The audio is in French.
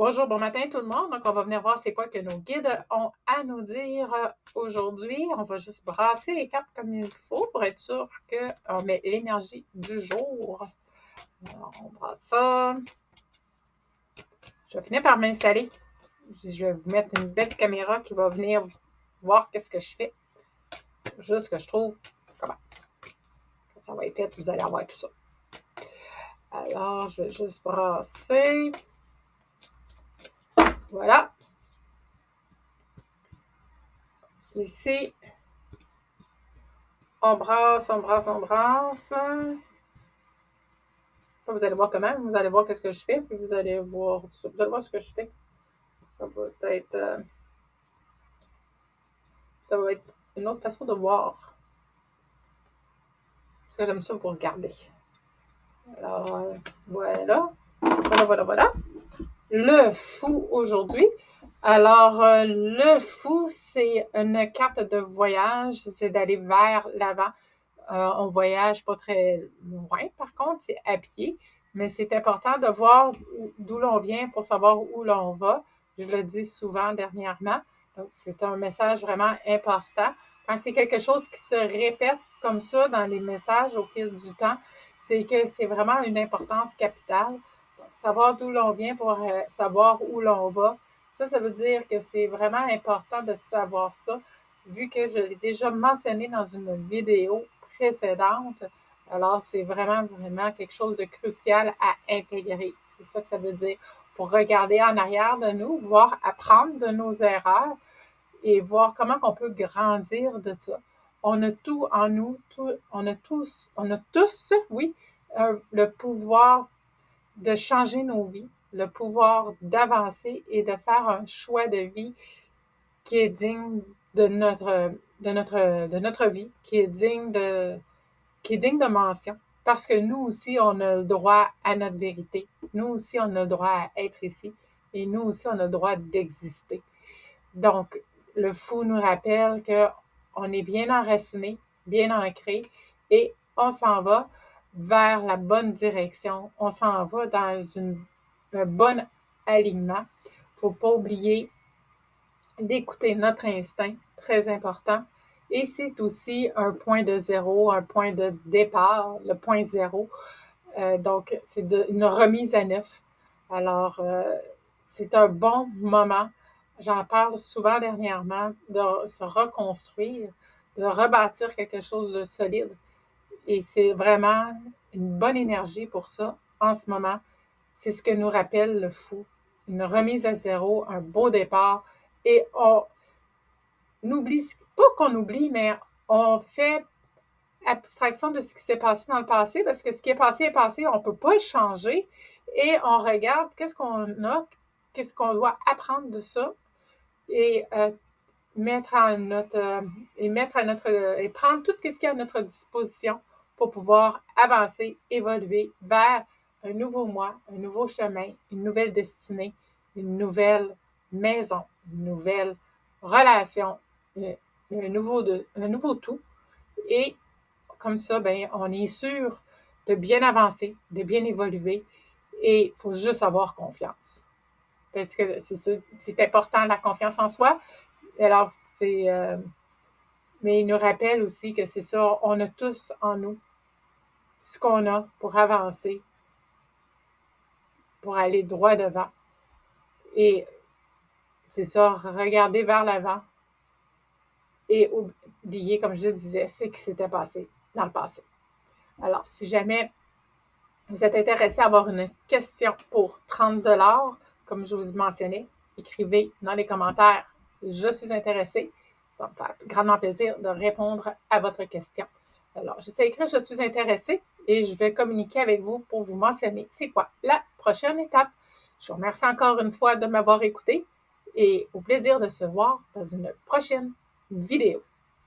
Bonjour, bon matin tout le monde. Donc, on va venir voir c'est quoi que nos guides ont à nous dire aujourd'hui. On va juste brasser les cartes comme il faut pour être sûr qu'on met l'énergie du jour. Alors, on brasse ça. Je vais finir par m'installer. Je vais vous mettre une belle caméra qui va venir voir qu'est-ce que je fais. Juste que je trouve comment. Quand ça va être fait, vous allez avoir tout ça. Alors, je vais juste brasser. Voilà. Ici, on brasse, on brasse, on brasse. Vous allez voir comment, vous allez voir qu'est-ce que je fais, puis vous allez voir ça. Vous allez voir ce que je fais. Ça va être, ça va être une autre façon de voir. Parce que j'aime ça pour regarder. Alors, voilà. Voilà. Le fou aujourd'hui. Alors, le fou, c'est une carte de voyage. C'est d'aller vers l'avant. On voyage pas très loin, par contre, c'est à pied. Mais c'est important de voir d'où l'on vient pour savoir où l'on va. Je le dis souvent dernièrement. Donc, c'est un message vraiment important. Quand c'est quelque chose qui se répète comme ça dans les messages au fil du temps, c'est que c'est vraiment une importance capitale. Donc, savoir d'où l'on vient pour savoir où l'on va. Ça veut dire que c'est vraiment important de savoir ça, vu que je l'ai déjà mentionné dans une vidéo précédente. Alors, c'est vraiment, vraiment quelque chose de crucial à intégrer. C'est ça que ça veut dire. Il faut regarder en arrière de nous, voir apprendre de nos erreurs et voir comment on peut grandir de ça. On a tout en nous, on a tous, oui, le pouvoir de changer nos vies, le pouvoir d'avancer et de faire un choix de vie qui est digne de notre vie, qui est digne de mention. Parce que nous aussi, on a le droit à notre vérité. Nous aussi, on a le droit à être ici. Et nous aussi, on a le droit d'exister. Donc, le fou nous rappelle qu'on est bien enraciné, bien ancré, et on s'en va vers la bonne direction. On s'en va dans un bon alignement. Il ne faut pas oublier d'écouter notre instinct, très important. Et c'est aussi un point de zéro, un point de départ, le point zéro. Donc, c'est une remise à neuf. Alors, c'est un bon moment. J'en parle souvent dernièrement, de se reconstruire, de rebâtir quelque chose de solide. Et c'est vraiment une bonne énergie pour ça en ce moment. C'est ce que nous rappelle le fou. Une remise à zéro, un beau départ. Et on n'oublie, pas qu'on oublie, mais on fait abstraction de ce qui s'est passé dans le passé, parce que ce qui est passé, on ne peut pas le changer. Et on regarde qu'est-ce qu'on a, qu'est-ce qu'on doit apprendre de ça et et prendre tout ce qui est à notre disposition pour pouvoir avancer, évoluer vers un nouveau moi, un nouveau chemin, une nouvelle destinée, une nouvelle maison, une nouvelle relation, un nouveau tout. Et comme ça, ben, on est sûr de bien avancer, de bien évoluer. Et il faut juste avoir confiance. Parce que c'est important, la confiance en soi. Alors, mais il nous rappelle aussi que c'est ça, on a tous en nous ce qu'on a pour avancer, pour aller droit devant. Et c'est ça, regarder vers l'avant et oublier, comme je le disais, ce qui s'était passé dans le passé. Alors, si jamais vous êtes intéressé à avoir une question pour 30 comme je vous mentionnais, écrivez dans les commentaires « Je suis intéressé ». Ça va me faire grandement plaisir de répondre à votre question. Alors, je sais écrire « Je suis intéressé » et je vais communiquer avec vous pour vous mentionner c'est quoi la prochaine étape. Je vous remercie encore une fois de m'avoir écouté et au plaisir de se voir dans une prochaine vidéo.